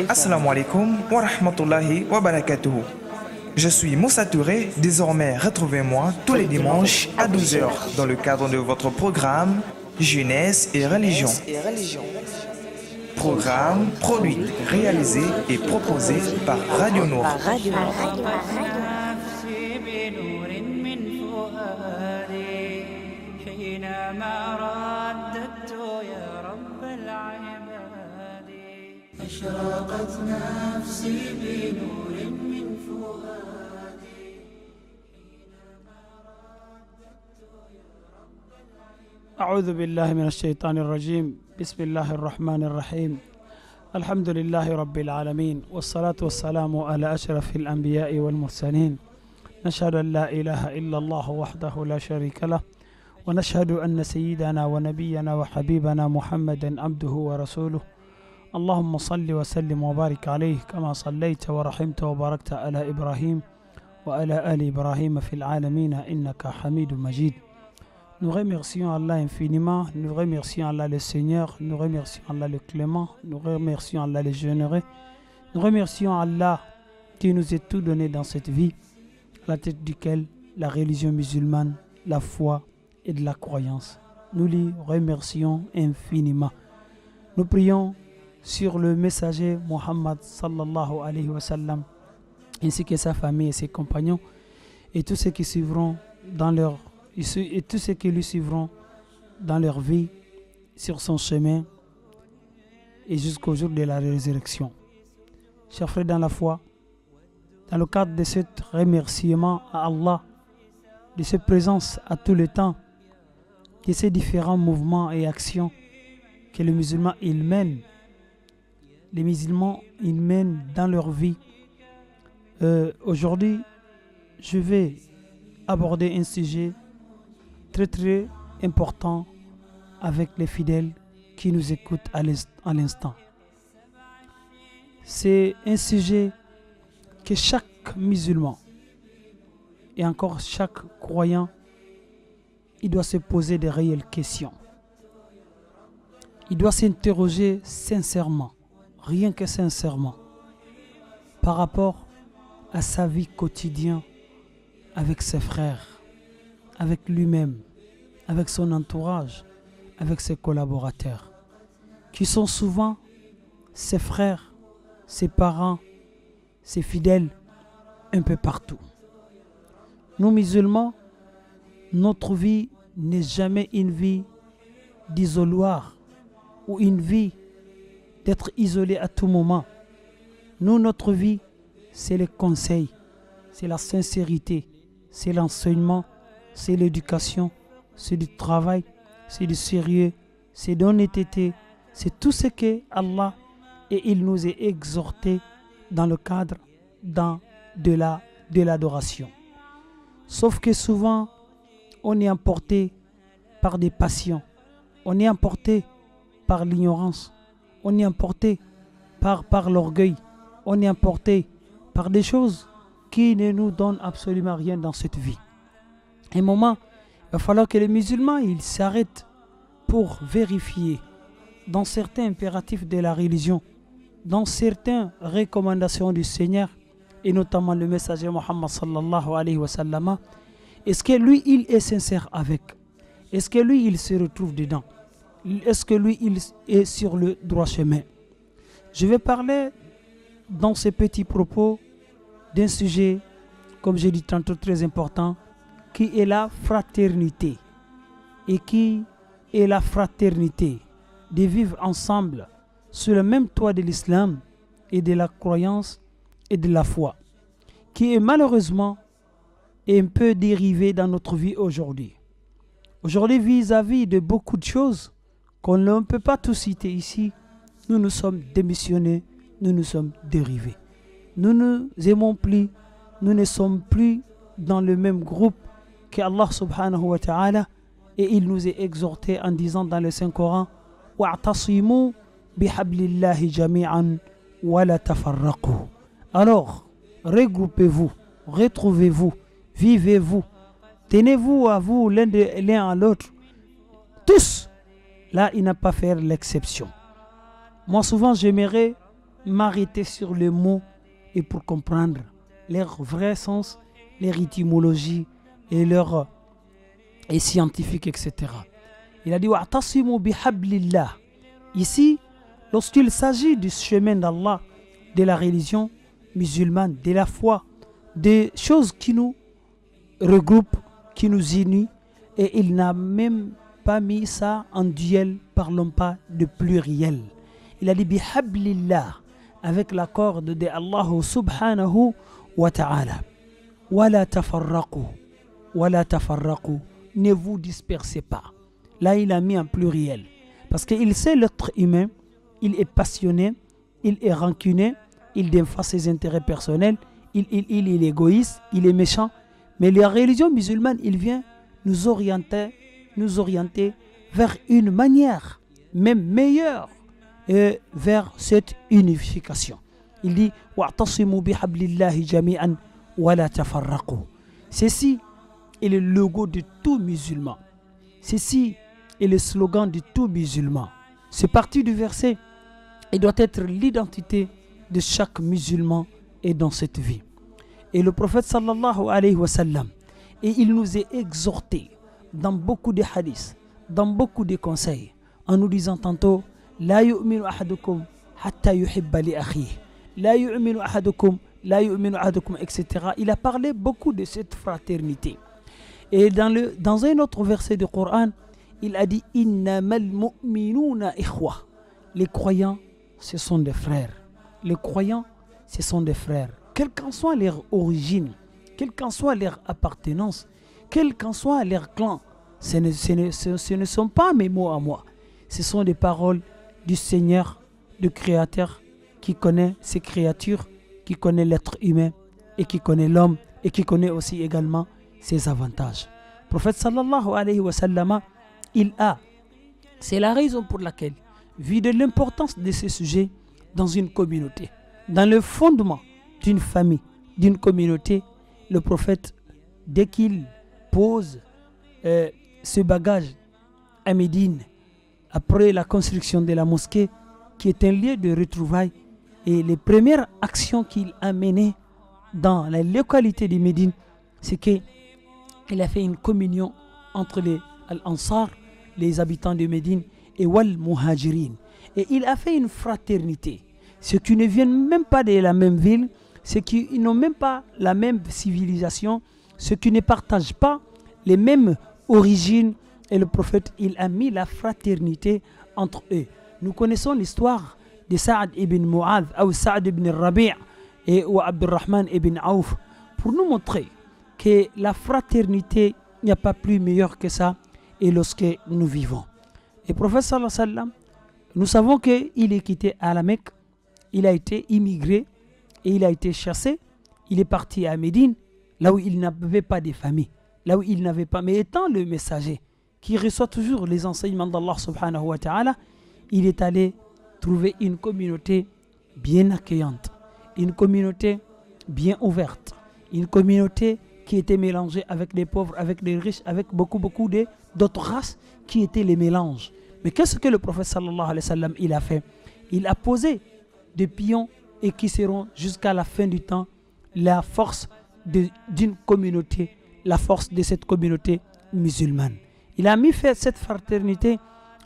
Assalamu alaikum wa rahmatullahi wa barakatuhu. Je suis Moussa Touré. Désormais, retrouvez-moi tous les dimanches à 12 heures dans le cadre de votre programme Jeunesse et Religion. Programme produit, réalisé et proposé par Radio Nour. أشرقت نفسي بنور من فؤادي. أعوذ بالله من الشيطان الرجيم. بسم الله الرحمن الرحيم. الحمد لله رب العالمين، والصلاة والسلام على أشرف الأنبياء والمرسلين. نشهد أن لا إله إلا الله وحده لا شريك له، ونشهد أن سيدنا ونبينا وحبيبنا محمدا عبده ورسوله. اللهم صل وسلم وبارك عليه كما صليت ورحمت وباركت على إبراهيم وعلى آل إبراهيم في العالمين إنك حميد مجيد. Nous remercions Allah infiniment, nous remercions Allah le Seigneur, nous remercions Allah le Clément, nous remercions Allah le Généreux, nous remercions Allah qui nous a tout donné dans cette vie, à la tête duquel la religion musulmane, la foi et de la croyance. Nous lui remercions infiniment. Nous prions sur le messager Muhammad sallallahu alayhi wa sallam, ainsi que sa famille et ses compagnons, et tous ceux qui suivront et tous ceux qui lui suivront dans leur vie sur son chemin et jusqu'au jour de la résurrection. Chers frères dans la foi, dans le cadre de ce remerciement à Allah, de cette présence à tout le temps, de ces différents mouvements et actions que les musulmans mènent, dans leur vie. Aujourd'hui, je vais aborder un sujet très très important avec les fidèles qui nous écoutent à l'instant. C'est un sujet que chaque musulman et encore chaque croyant, il doit se poser des réelles questions. Il doit s'interroger sincèrement, rien que sincèrement, par rapport à sa vie quotidienne avec ses frères, avec lui-même, avec son entourage, avec ses collaborateurs, qui sont souvent ses frères, ses parents, ses fidèles, un peu partout. Nous musulmans, notre vie n'est jamais une vie d'isoloir ou une vie d'être isolé à tout moment. Nous, notre vie, c'est le conseil, c'est la sincérité, c'est l'enseignement, c'est l'éducation, c'est du travail, c'est du sérieux, c'est de l'honnêteté, c'est tout ce que Allah et il nous a exhorté dans le cadre de l'adoration. Sauf que souvent, on est emporté par des passions, on est emporté par l'ignorance, on est emporté par l'orgueil, on est emporté par des choses qui ne nous donnent absolument rien dans cette vie. À un moment, il va falloir que les musulmans ils s'arrêtent pour vérifier dans certains impératifs de la religion, dans certaines recommandations du Seigneur, et notamment le messager Muhammad sallallahu alayhi wa sallam, est-ce que lui il est sincère avec? Est-ce que lui il se retrouve dedans? Est-ce que lui il est sur le droit chemin? Je vais parler dans ces petits propos d'un sujet, comme j'ai dit tantôt, très important, qui est la fraternité. Et qui est la fraternité de vivre ensemble sous le même toit de l'islam et de la croyance et de la foi, qui est malheureusement un peu dérivé dans notre vie aujourd'hui. Aujourd'hui, vis-à-vis de beaucoup de choses qu'on ne peut pas tout citer ici, nous nous sommes démissionnés, nous nous sommes dérivés. Nous ne nous aimons plus, nous ne sommes plus dans le même groupe que Allah subhanahu wa ta'ala, et il nous est exhorté en disant dans le Saint-Coran wa'tasimu bihablillahi jami'an wa la tafarraqu. Alors, regroupez-vous, retrouvez-vous, vivez-vous, tenez-vous à vous l'un à l'autre, tous. Là, il n'a pas fait l'exception. Moi, souvent, j'aimerais m'arrêter sur les mots et pour comprendre leur vrai sens, leur étymologie et leur et scientifique, etc. Il a dit wa'tasimu bihablillah. Ici, lorsqu'il s'agit du chemin d'Allah, de la religion musulmane, de la foi, des choses qui nous regroupent, qui nous unissent, et il n'a même pas mis ça en duel, parlons pas de pluriel. Il a dit bihablillah, avec la corde de Allah subhanahu wa ta'ala. Wala tafarraqu, wala tafarraqu, ne vous dispersez pas. Là, il a mis en pluriel. Parce qu'il sait l'être humain, il est passionné, il est rancunier, il défend ses intérêts personnels, il est égoïste, il est méchant. Mais la religion musulmane, il vient nous orienter vers une manière, même meilleure, vers cette unification. Il dit wa'tasimu bihablillahi jami'an wa la tafarraqu. Ceci est le logo de tout musulman. Ceci est le slogan de tout musulman. C'est parti du verset et doit être l'identité de chaque musulman et dans cette vie. Et le prophète sallallahu alayhi wa sallam, et il nous est exhorté dans beaucoup de hadiths, dans beaucoup de conseils, en nous disant tantôt la yu'minu ahadukum hatta yuhibba li akhihi, la yu'minu ahadukum, etc. Il a parlé beaucoup de cette fraternité. Et dans un autre verset du Coran, il a dit innamal mu'minuna ikhwa. Les croyants, ce sont des frères. Les croyants, ce sont des frères. Quelle qu'en soit leur origine, quelle qu'en soit leur appartenance, quel qu'en soit leur clan, ce ne sont pas mes mots à moi. Ce sont des paroles du Seigneur, du Créateur, qui connaît ses créatures, qui connaît l'être humain et qui connaît l'homme et qui connaît aussi également ses avantages. Le prophète sallallahu alayhi wa sallam, c'est la raison pour laquelle, vu de l'importance de ce sujet dans une communauté, dans le fondement d'une famille, d'une communauté, le prophète, dès qu'il pose ce bagage à Médine, après la construction de la mosquée, qui est un lieu de retrouvailles, et les premières actions qu'il a menées dans la localité de Médine, c'est qu'il a fait une communion entre les Al-Ansar, les habitants de Médine, et Wal Muhajirin. Et il a fait une fraternité. Ceux qui ne viennent même pas de la même ville, ceux qui n'ont même pas la même civilisation, ceux qui ne partagent pas les mêmes origines. Et le prophète, il a mis la fraternité entre eux. Nous connaissons l'histoire de Sa'ad ibn Mu'adh, ou Sa'ad ibn Rabi' ou Abdurrahman ibn Auf, pour nous montrer que la fraternité, il n'y a pas plus meilleur que ça, et lorsque nous vivons. Et le prophète sallallahu alayhi wa sallam, nous savons qu'il est quitté à la Mecque, il a été immigré, et il a été chassé, il est parti à Médine, là où il n'avait pas de famille, là où il n'avait pas, mais étant le messager, qui reçoit toujours les enseignements d'Allah subhanahu wa ta'ala, il est allé trouver une communauté bien accueillante, une communauté bien ouverte, une communauté qui était mélangée avec les pauvres, avec les riches, avec beaucoup d'autres races qui étaient les mélanges. Mais qu'est-ce que le prophète sallallahu alayhi wa sallam il a fait? Il a posé des pions et qui seront jusqu'à la fin du temps la force d'une communauté, la force de cette communauté musulmane. Il a mis fait cette fraternité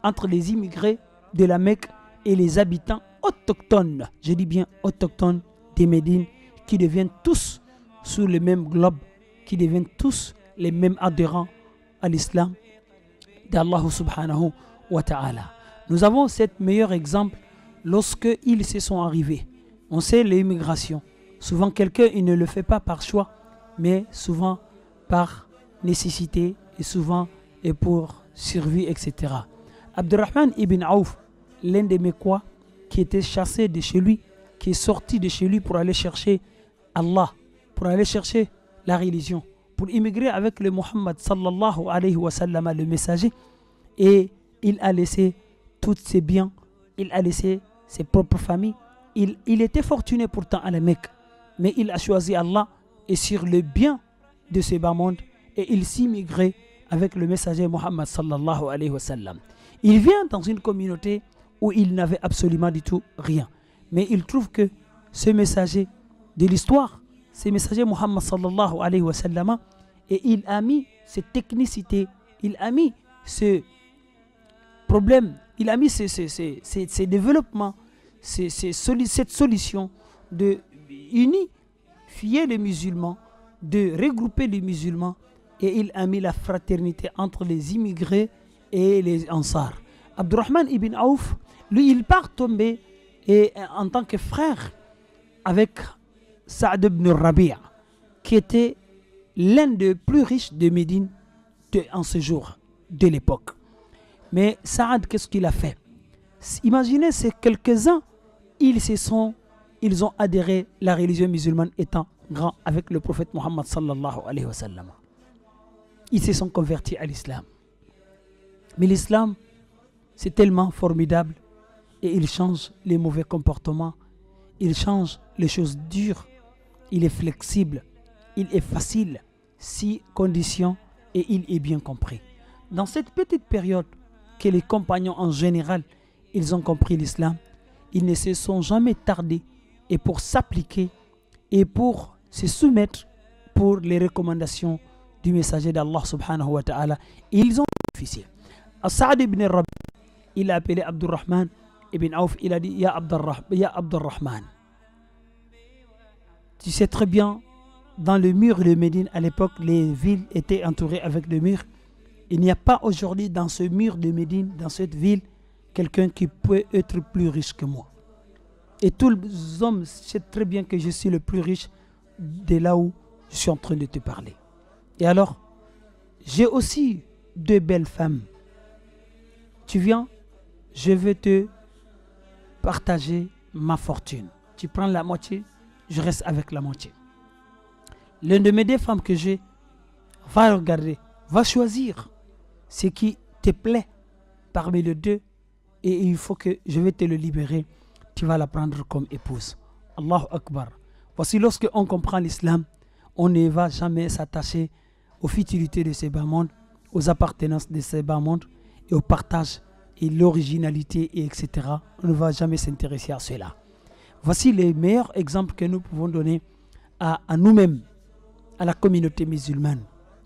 entre les immigrés de la Mecque et les habitants autochtones, je dis bien autochtones des Médines, qui deviennent tous sous le même globe, qui deviennent tous les mêmes adhérents à l'islam d'Allah subhanahu wa ta'ala. Nous avons cet meilleur exemple lorsque ils se sont arrivés. On sait l'immigration. Souvent quelqu'un il ne le fait pas par choix, mais souvent par nécessité et souvent et pour survie, etc. Abdurrahman ibn Auf, l'un des Mécois qui était chassé de chez lui, qui est sorti de chez lui pour aller chercher Allah, pour aller chercher la religion, pour immigrer avec le Muhammad sallallahu alayhi wa sallam, le messager, et il a laissé tous ses biens, il a laissé ses propres familles. Il était fortuné pourtant à la Mecque, mais il a choisi Allah et sur le bien de ce bas monde, et il s'immigrait avec le messager Muhammad sallallahu alayhi wa sallam. Il vient dans une communauté où il n'avait absolument du tout rien. Mais il trouve que ce messager de l'histoire, ce messager Muhammad sallallahu alayhi wa sallam, et il a mis cette technicité, il a mis ce problème, il a mis ces développements, cette solution de unifier les musulmans, de regrouper les musulmans, et il a mis la fraternité entre les immigrés et les Ansar. Abdurrahman ibn Auf, lui, il part tomber et, en tant que frère avec Saad ibn Rabi'a, qui était l'un des plus riches de Médine en ce jour de l'époque. Mais Saad, qu'est-ce qu'il a fait? Imaginez ces quelques-uns, ils ont adhéré, la religion musulmane étant grand avec le prophète Muhammad sallallahu alayhi wa sallam. Ils se sont convertis à l'islam. Mais l'islam, c'est tellement formidable et il change les mauvais comportements, il change les choses dures, il est flexible, il est facile, si conditions et il est bien compris. Dans cette petite période que les compagnons en général, ils ont compris l'islam, ils ne se sont jamais tardés et pour s'appliquer et pour se soumettre pour les recommandations du messager d'Allah subhanahu wa ta'ala, ils ont bénéficié. Saad ibn Rabi, il a appelé Abdurrahman ibn Auf, il a dit Ya Abdurrahman. Tu sais très bien, dans le mur de Médine, à l'époque, les villes étaient entourées avec des murs. Il n'y a pas aujourd'hui dans ce mur de Médine, dans cette ville, quelqu'un qui peut être plus riche que moi. Et tous les hommes savent très bien que je suis le plus riche de là où je suis en train de te parler. Et alors, j'ai aussi 2 belles femmes. Tu viens, je vais te partager ma fortune. Tu prends la moitié, je reste avec la moitié. L'une de mes 2 femmes que j'ai, va regarder, va choisir ce qui te plaît parmi les 2 et il faut que je vais te le libérer. Tu vas la prendre comme épouse. Allahu Akbar. Voici, lorsque on comprend l'islam, on ne va jamais s'attacher aux futilités de ces bas mondes, aux appartenances de ces bas mondes et au partage et l'originalité et etc. On ne va jamais s'intéresser à cela. Voici les meilleurs exemples que nous pouvons donner à nous-mêmes, à la communauté musulmane,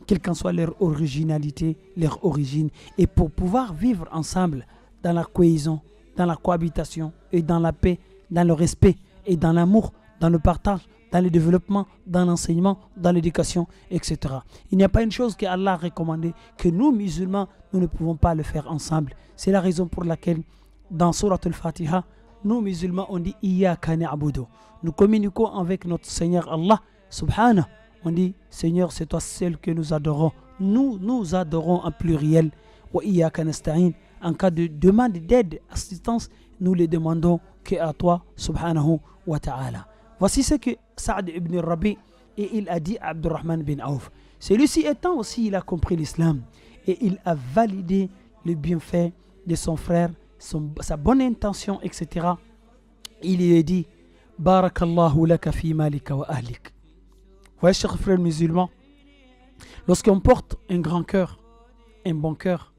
quelle qu'en soit leur originalité, leur origine, et pour pouvoir vivre ensemble dans la cohésion, dans la cohabitation et dans la paix, dans le respect et dans l'amour, dans le partage, dans le développement, dans l'enseignement, dans l'éducation, etc. Il n'y a pas une chose que Allah a recommandée, que nous musulmans, nous ne pouvons pas le faire ensemble. C'est la raison pour laquelle, dans Surat al-Fatiha, nous musulmans, on dit Iyyaka na'budu. Nous communiquons avec notre Seigneur Allah, subhanahu. On dit, Seigneur, c'est toi seul que nous adorons. Nous adorons en pluriel. Wa iyyaka nasta'in. En cas de demande d'aide, assistance, nous les demandons qu'à toi, subhanahu wa ta'ala. Voici ce que Saad ibn Rabi, et il a dit à Abdurrahman bin Auf. Celui-ci étant aussi, il a compris l'islam et il a validé le bienfait de son frère, sa bonne intention, etc. Il lui a dit, Barakallahu laka fi malika wa ahlik. Voyez, chers frères musulmans, lorsqu'on porte un grand cœur, un bon cœur,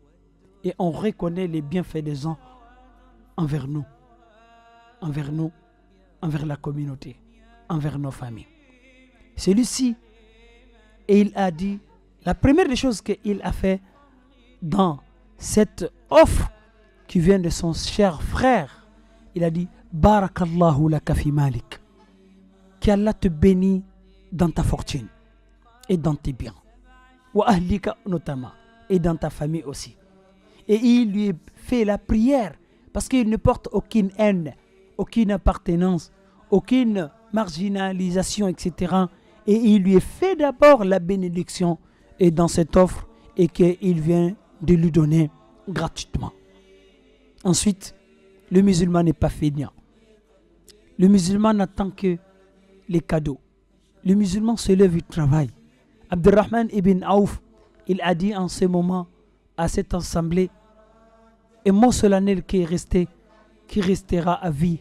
et on reconnaît les bienfaits des gens envers nous, envers la communauté, envers nos familles. Celui-ci, et il a dit, la première des choses qu'il a fait dans cette offre qui vient de son cher frère, il a dit, Barakallahu laka fi malik. Qu'Allah te bénisse dans ta fortune et dans tes biens. Wa ahlika notamment, et dans ta famille aussi. Et il lui fait la prière parce qu'il ne porte aucune haine, aucune appartenance, aucune marginalisation, etc. Et il lui fait d'abord la bénédiction et dans cette offre et qu'il vient de lui donner gratuitement. Ensuite, le musulman n'est pas feignant. Le musulman n'attend que les cadeaux. Le musulman se lève et travaille. Abdurrahman ibn Auf, il a dit en ce moment à cette assemblée, un mot solennel qui restera à vie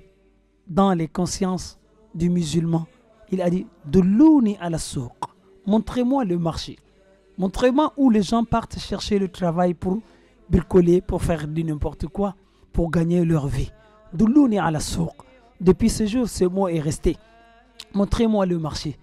dans les consciences du musulman. Il a dit, Doulouni à la souq. Montrez-moi le marché. Montrez-moi où les gens partent chercher le travail pour bricoler, pour faire du n'importe quoi, pour gagner leur vie. Doulouni à la souq. depuis ce jour, ce mot est resté. Montrez-moi le marché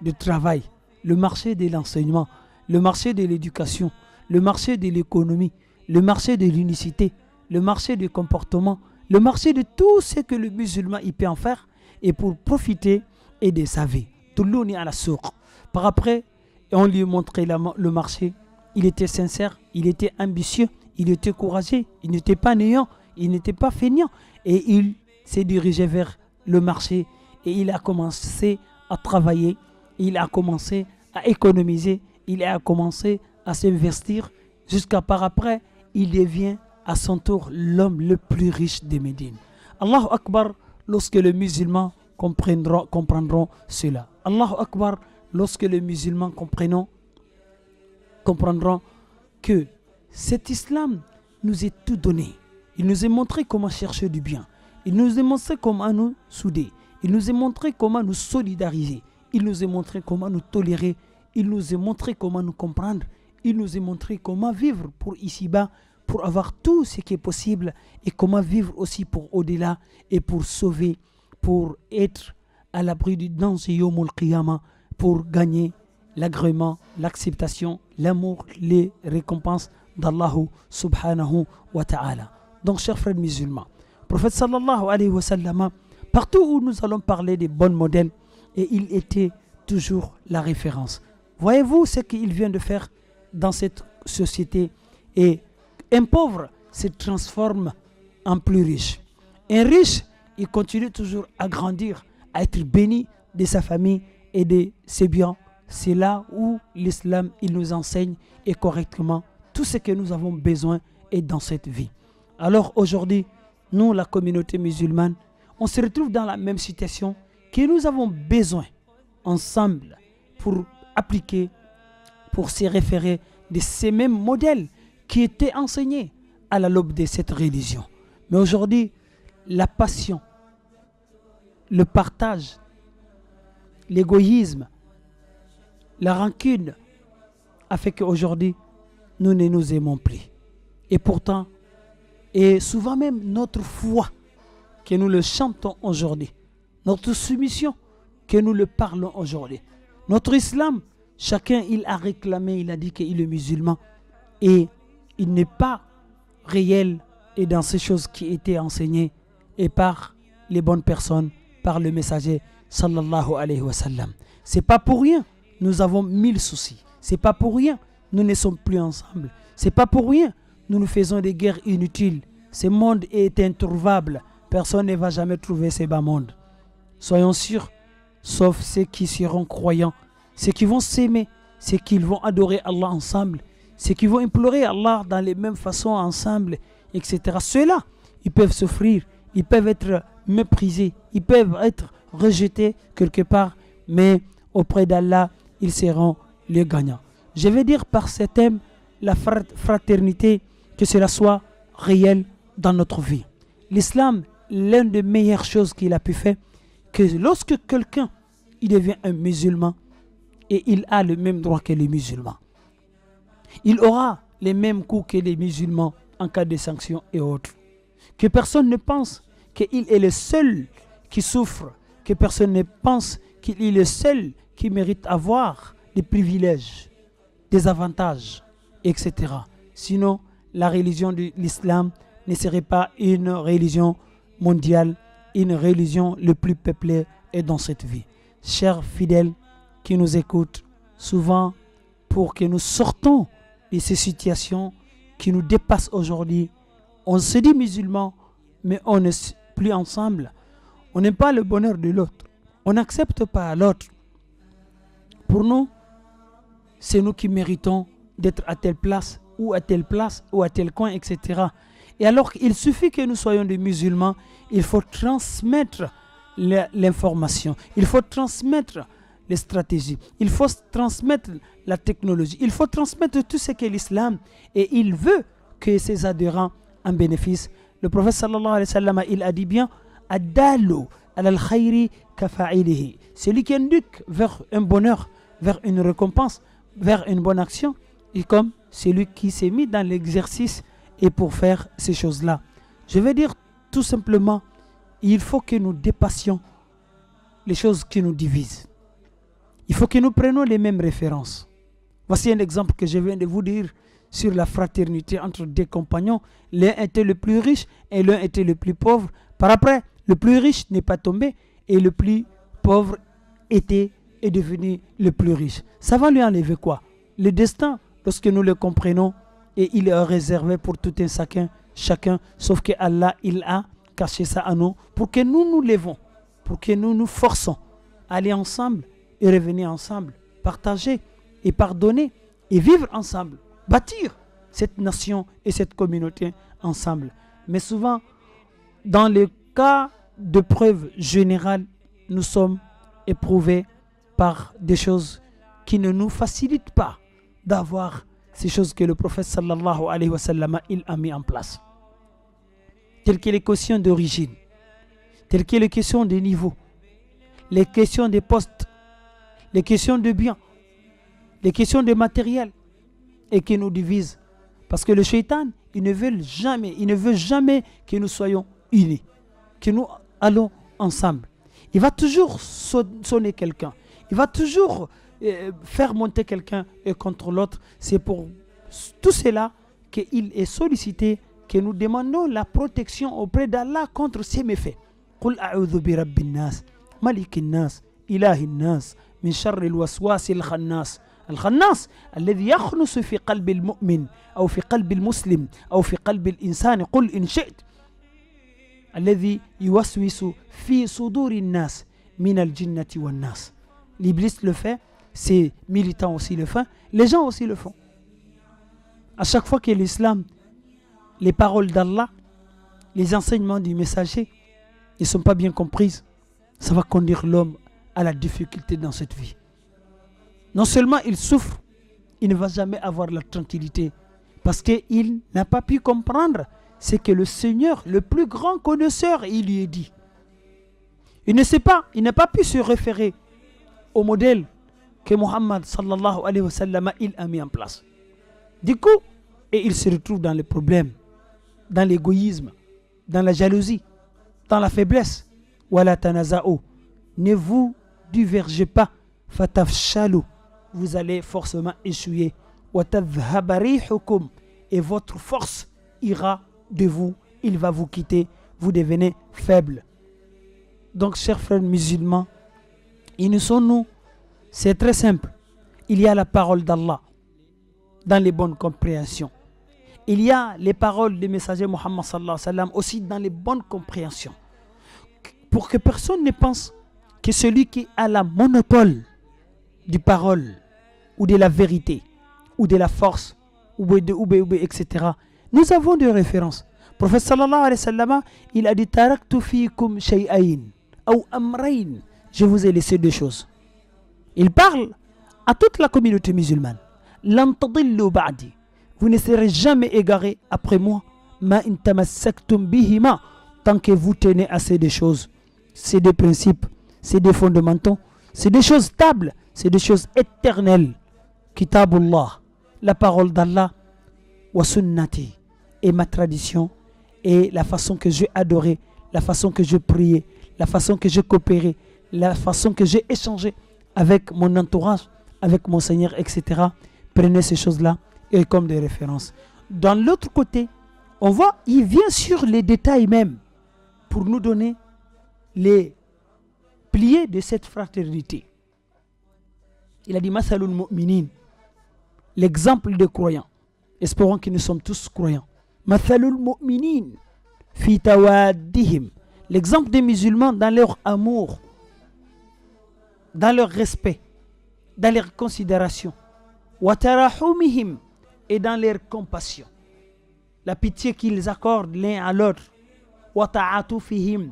du travail, le marché de l'enseignement, le marché de l'éducation, le marché de l'économie, le marché de l'unicité, le marché du comportement, le marché de tout ce que le musulman il peut en faire et pour profiter et de sa vie. Toulouni à la source. Par après, on lui montrait le marché. Il était sincère, il était ambitieux, il était courageux, il n'était pas néant, il n'était pas feignant. Et il s'est dirigé vers le marché et il a commencé à travailler, il a commencé à économiser, il a commencé à s'investir jusqu'à par après, il devient à son tour l'homme le plus riche de Médine. Allahu Akbar lorsque les musulmans comprendront cela. Allahu Akbar lorsque les musulmans comprendront que cet islam nous est tout donné. Il nous a montré comment chercher du bien. Il nous a montré comment nous souder. Il nous a montré comment nous solidariser. Il nous a montré comment nous tolérer. Il nous a montré comment nous comprendre. Il nous a montré comment vivre pour ici-bas, pour avoir tout ce qui est possible et comment vivre aussi pour au-delà et pour sauver, pour être à l'abri du danger Yawmul Qiyamah, pour gagner l'agrément, l'acceptation, l'amour, les récompenses d'Allah subhanahu wa ta'ala. Donc, chers frères musulmans, le prophète sallallahu alayhi wa sallam, partout où nous allons parler des bons modèles, et il était toujours la référence. Voyez-vous ce qu'il vient de faire dans cette société? Et un pauvre se transforme en plus riche. Un riche, il continue toujours à grandir, à être béni de sa famille et de ses biens. C'est là où l'islam il nous enseigne et correctement tout ce que nous avons besoin est dans cette vie. Alors aujourd'hui, nous, la communauté musulmane, on se retrouve dans la même situation que nous avons besoin ensemble pour appliquer, pour se référer de ces mêmes modèles qui étaient enseignés à la l'aube de cette religion. Mais aujourd'hui, la passion, le partage, l'égoïsme, la rancune a fait qu'aujourd'hui, nous ne nous aimons plus. Et pourtant, et souvent même notre foi, que nous le chantons aujourd'hui, notre soumission, que nous le parlons aujourd'hui, notre islam, chacun il a réclamé, il a dit qu'il est musulman et il n'est pas réel et dans ces choses qui étaient enseignées et par les bonnes personnes, par le messager sallallahu alayhi wa sallam. C'est pas pour rien, nous avons 1000 soucis. C'est pas pour rien, nous ne sommes plus ensemble. C'est pas pour rien, nous nous faisons des guerres inutiles. Ce monde est introuvable. Personne ne va jamais trouver ce bas monde. Soyons sûrs, sauf ceux qui seront croyants, ceux qui vont s'aimer, ceux qui vont adorer Allah ensemble, ceux qui vont implorer Allah dans les mêmes façons ensemble, etc. Ceux-là, ils peuvent souffrir, ils peuvent être méprisés, ils peuvent être rejetés quelque part, mais auprès d'Allah, ils seront les gagnants. Je vais dire par ce thème, la fraternité, que cela soit réel dans notre vie. L'islam, l'une des meilleures choses qu'il a pu faire, que lorsque quelqu'un il devient un musulman et il a le même droit que les musulmans, il aura les mêmes coups que les musulmans en cas de sanctions et autres. Que personne ne pense qu'il est le seul qui souffre, que personne ne pense qu'il est le seul qui mérite avoir des privilèges, des avantages, etc. Sinon, la religion de l'islam ne serait pas une religion mondiale, une religion le plus peuplée est dans cette vie. Chers fidèles qui nous écoutent, souvent pour que nous sortons de ces situations qui nous dépassent aujourd'hui, on se dit musulman, mais on n'est plus ensemble. On n'aime pas le bonheur de l'autre. On n'accepte pas l'autre. Pour nous, c'est nous qui méritons d'être à telle place ou à telle place ou à tel coin, etc. Et alors qu'il suffit que nous soyons des musulmans, il faut transmettre l'information, il faut transmettre les stratégies, il faut transmettre la technologie, il faut transmettre tout ce qu'est l'islam et il veut que ses adhérents en bénéficient. Le prophète sallallahu alayhi wa sallam, il a dit bien Ad-dalu alal khayri kafa'ilihi. Celui qui indique vers un bonheur, vers une récompense, vers une bonne action, et comme celui qui s'est mis dans l'exercice et pour faire ces choses-là. Je vais dire tout simplement, il faut que nous dépassions les choses qui nous divisent. Il faut que nous prenions les mêmes références. Voici un exemple que je viens de vous dire sur la fraternité entre deux compagnons. L'un était le plus riche et l'un était le plus pauvre. Par après, le plus riche n'est pas tombé et le plus pauvre est devenu le plus riche. Ça va lui enlever quoi? Le destin, lorsque nous le comprenons, et il est réservé pour tout un chacun, sauf que Allah, il a caché ça à nous pour que nous nous levons, pour que nous nous forçons à aller ensemble et revenir ensemble, partager et pardonner et vivre ensemble, bâtir cette nation et cette communauté ensemble. Mais souvent, dans le cas de preuve générale, nous sommes éprouvés par des choses qui ne nous facilitent pas d'avoir ces choses que le prophète sallallahu alayhi wa sallam il a mis en place. Telles que les questions d'origine, telles que les questions des niveaux, les questions des postes, les questions de biens, les questions de matériel, et qui nous divisent. Parce que le shaitan, il ne veut jamais que nous soyons unis, que nous allons ensemble. Il va toujours sonner quelqu'un. Il va toujours faire monter quelqu'un contre l'autre. C'est pour tout cela qu'il est sollicité, que nous demandons la protection auprès d'Allah contre ces méfaits. قل أعوذ برب الناس ملك الناس إله الناس من شر الوسواس الخناس الخناس الذي يخنس في قلب المؤمن أو في قلب المسلم أو في قلب الإنسان قل إن شئت الذي يوسوس في صدور الناس من الجنة والناس. L'Iblis le fait, ses militants aussi le font, les gens aussi le font. À chaque fois que l'islam, les paroles d'Allah, les enseignements du messager ne sont pas bien comprises, ça va conduire l'homme à la difficulté dans cette vie. Non seulement il souffre, il ne va jamais avoir la tranquillité parce qu'il n'a pas pu comprendre ce que le Seigneur, le plus grand connaisseur, il lui a dit. Il ne sait pas, il n'a pas pu se référer au modèle que Muhammad sallallahu alayhi wa sallam il a mis en place. Du coup, et il se retrouve dans les problèmes, dans l'égoïsme, dans la jalousie, dans la faiblesse. Wala tanaza'u. Ne vous divergez pas. Fatafshalu. Vous allez forcément échouer. Wa tadhhaba rihukum. Et votre force ira de vous. Il va vous quitter. Vous devenez faible. Donc, chers frères musulmans, unissons-nous. C'est très simple. Il y a la parole d'Allah dans les bonnes compréhensions. Il y a les paroles du messager Muhammad sallallahu alayhi wa sallam aussi dans les bonnes compréhensions. Pour que personne ne pense que celui qui a la monopole du parole ou de la vérité ou de la force etc. Nous avons des références. Le prophète sallallahu alayhi wa sallam, il a dit taraktu fiikum shay'ain ou amrayn. Je vous ai laissé deux choses. Il parle à toute la communauté musulmane. Lan tadillu ba'di. Vous ne serez jamais égarés après moi. Ma in tamassaktum bihima. Tant que vous tenez à ces deux choses. C'est des principes, c'est des fondamentaux, c'est des choses stables, c'est des choses éternelles. Kitabullah, la parole d'Allah, wa sunnati, et ma tradition, et la façon que j'ai adoré, la façon que je priais, la façon que je coopérais, la façon que j'ai échangé avec mon entourage, avec mon Seigneur, etc. Prenez ces choses-là et comme des références. Dans l'autre côté, on voit, il vient sur les détails même pour nous donner les piliers de cette fraternité. Il a dit Mathalul mu'minin, l'exemple des croyants. Espérons que nous sommes tous croyants. Mathalul mu'minin fi tawaddihim, l'exemple des musulmans dans leur amour, dans leur respect, dans leur considération. Wa tarahumihim, et dans leur compassion. La pitié qu'ils accordent l'un à l'autre. Wa ta'atufihim,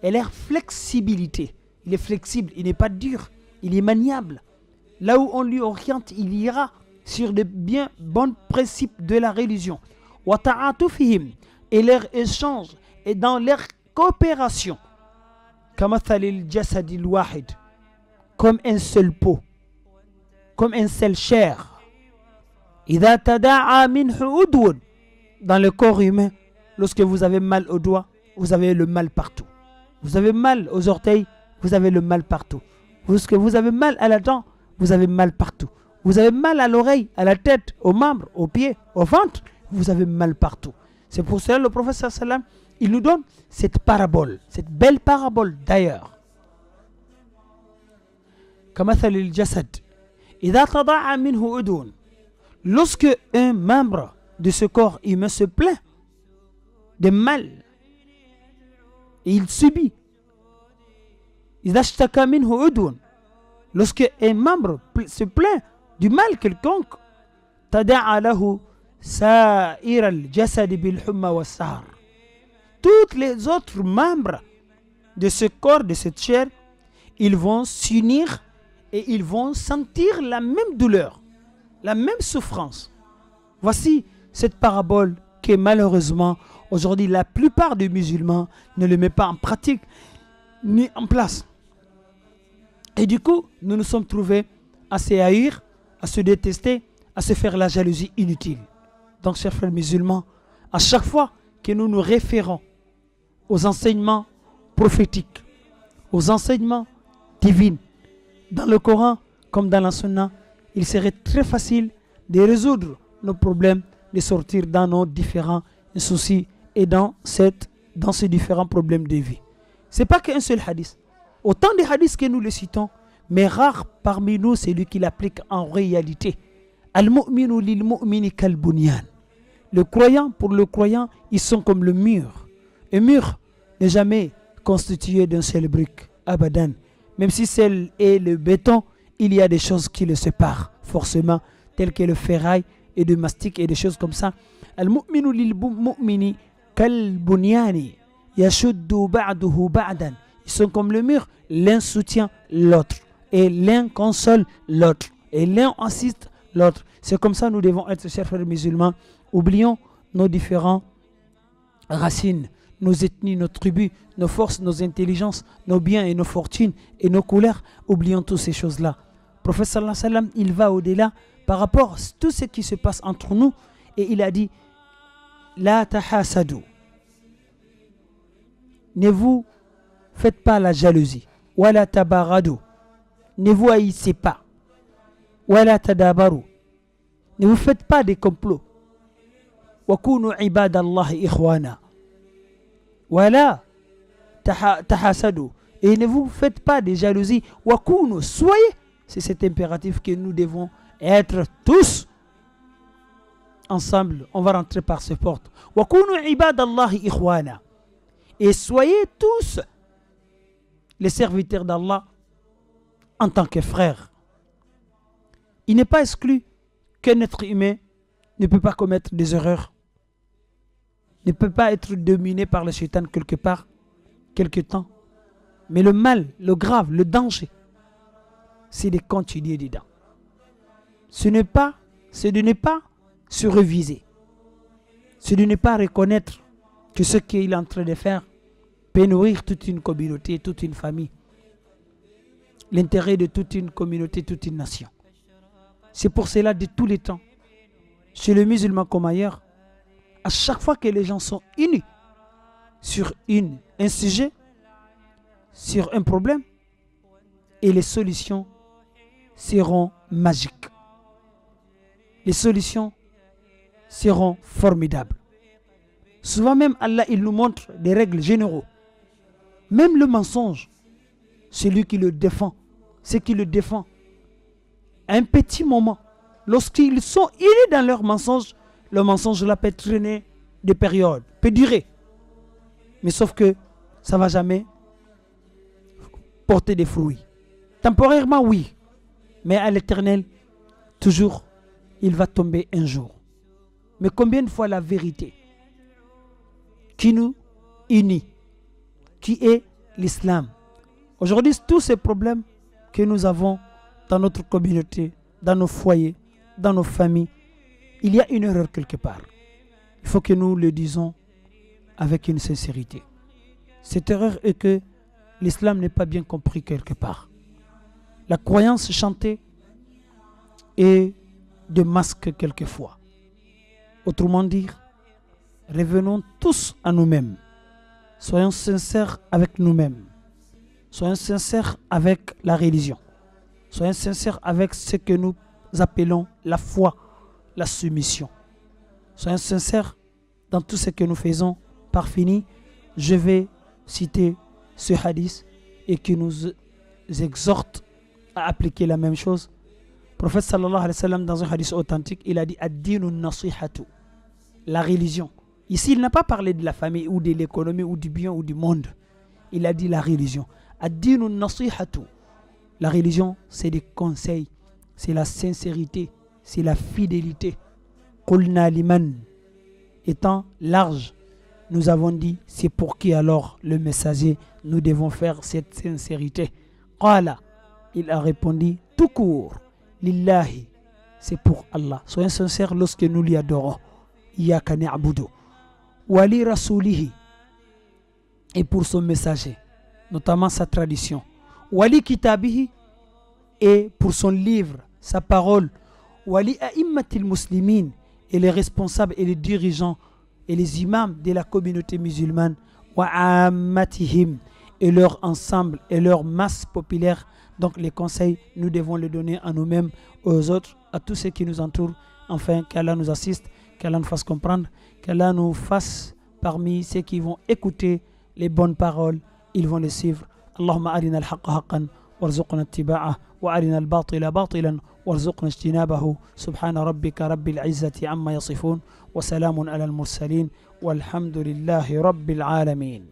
et leur flexibilité. Il est flexible, il n'est pas dur, il est maniable. Là où on lui oriente, il ira sur les bien bons principes de la religion. Wa ta'atufihim, et leur échange, et dans leur coopération. Kamathalil jasadil wahid, comme un seul peau, comme un seul chair. Idha tada'a minhu udwun, dans le corps humain, lorsque vous avez mal au doigt, vous avez le mal partout. Vous avez mal aux orteils, vous avez le mal partout. Vous avez mal à la dent, vous avez mal partout. Vous avez mal à l'oreille, à la tête, aux membres, aux pieds, au ventre, vous avez mal partout. C'est pour cela que le prophète sallam, il nous donne cette parabole, cette belle parabole d'ailleurs. كمثل الجسد إذا تضاعف منه عضو. Lorsque un membre de ce corps humain se plaint de mal et il subit, إذا اشتكى منه عضو, lorsque un membre se plaint du mal quelconque, تداعى له سائر الجسد بالحمى والسهر. Tous les autres membres de ce corps, de cette chair, ils vont s'unir et ils vont sentir la même douleur, la même souffrance. Voici cette parabole que malheureusement, aujourd'hui, la plupart des musulmans ne le mettent pas en pratique ni en place. Et du coup, nous nous sommes trouvés à se haïr, à se détester, à se faire la jalousie inutile. Donc, chers frères musulmans, à chaque fois que nous nous référons aux enseignements prophétiques, aux enseignements divins, dans le Coran comme dans la Sunna, il serait très facile de résoudre nos problèmes, de sortir dans nos différents soucis et dans ces différents problèmes de vie. Ce n'est pas qu'un seul hadith. Autant de hadiths que nous le citons, mais rare parmi nous celui qui l'applique en réalité. Al-mu'minu lil-mu'mini kal-bunyan. Le croyant, pour le croyant, ils sont comme le mur. Un mur n'est jamais constitué d'un seul brique, abadan. Même si c'est le béton, il y a des choses qui le séparent, forcément, telles que le ferraille et le mastic et des choses comme ça. Al-mu'minu lil-mu'mini kal-bunyani yashuddu ba'duhu ba'dan. Ils sont comme le mur, l'un soutient l'autre, et l'un console l'autre, et l'un assiste l'autre. C'est comme ça que nous devons être, chers frères musulmans. Oublions nos différentes racines, nos ethnies, nos tribus, nos forces, nos intelligences, nos biens et nos fortunes et nos couleurs. Oublions toutes ces choses-là. Le prophète sallallahu alayhi wa sallam, il va au-delà par rapport à tout ce qui se passe entre nous. Et il a dit, la tahasadu. Ne vous faites pas la jalousie. Wala tabaradu. Ne vous haïssez pas. Wala tadabaru. Ne vous faites pas des complots. وَكُونُوا عِبَادَ اللَّهِ إِخْوَانًا Voilà, tahasadu. Et ne vous faites pas de jalousie. وَكُونُوا, soyez, c'est cet impératif que nous devons être tous ensemble. On va rentrer par ces portes. وَكُونُوا عِبَادَ اللَّهِ إِخْوَانًا. Et soyez tous les serviteurs d'Allah en tant que frères. Il n'est pas exclu qu'un être humain ne peut pas commettre des erreurs, ne peut pas être dominé par le shaitan quelque part, quelque temps. Mais le mal, le grave, le danger, c'est de continuer dedans. C'est de ne pas se reviser. C'est de ne pas reconnaître que ce qu'il est en train de faire peut nourrir toute une communauté, toute une famille. L'intérêt de toute une communauté, toute une nation. C'est pour cela, de tous les temps, chez les musulmans comme ailleurs, à chaque fois que les gens sont unis sur un sujet, sur un problème, et les solutions seront magiques. Les solutions seront formidables. Souvent même, Allah, il nous montre des règles généraux. Même le mensonge, celui qui le défend, ceux qui le défend, à un petit moment, lorsqu'ils sont unis dans leur mensonge, le mensonge là peut traîner des périodes, peut durer. Mais sauf que ça ne va jamais porter des fruits. Temporairement, oui. Mais à l'éternel, toujours, il va tomber un jour. Mais combien de fois la vérité qui nous unit, qui est l'islam. Aujourd'hui, tous ces problèmes que nous avons dans notre communauté, dans nos foyers, dans nos familles, il y a une erreur quelque part. Il faut que nous le disions avec une sincérité. Cette erreur est que l'islam n'est pas bien compris quelque part. La croyance chantée est de masque quelquefois. Autrement dit, revenons tous à nous-mêmes. Soyons sincères avec nous-mêmes. Soyons sincères avec la religion. Soyons sincères avec ce que nous appelons la foi, la soumission. Soyons sincères dans tout ce que nous faisons. Par fini, je vais citer ce hadith et qui nous exhorte à appliquer la même chose. Le prophète sallallahu alayhi wa sallam, dans un hadith authentique, il a dit ad-dinu nasihatu, la religion. Ici, il n'a pas parlé de la famille ou de l'économie ou du bien ou du monde. Il a dit la religion. Ad-dinu nasihatu. La religion, c'est des conseils, c'est la sincérité, c'est la fidélité. Qulna liman, étant large, nous avons dit, c'est pour qui alors le messager, nous devons faire cette sincérité. Qala, il a répondu, tout court, lillahi, c'est pour Allah. Soyons sincères lorsque nous l'y adorons. Iyaka na'budu. Wali rasulihi, et pour son messager, notamment sa tradition. Wali kitabihi, et pour son livre, sa parole. Wali a'immatil muslimin, et les responsables et les dirigeants et les imams de la communauté musulmane. Wa ammatihim, et leur ensemble et leur masse populaire. Donc les conseils, nous devons les donner à nous-mêmes, aux autres, à tous ceux qui nous entourent. Enfin, qu'Allah nous assiste, qu'Allah nous fasse comprendre, qu'Allah nous fasse parmi ceux qui vont écouter les bonnes paroles, ils vont les suivre. Allahumma arina al-haqqa haqqan warzuqna ittiba'ah wa arina al-batila batilan warzuqna ijtinabahu. Subhana rabbika rabbil izzati amma yasifun wa salamun ala al-mursalin walhamdulillahi rabbil alamin.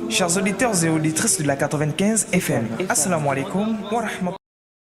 Chers auditeurs et auditrices de la 95 FM, Assalamu alaikum wa rahmatullahi.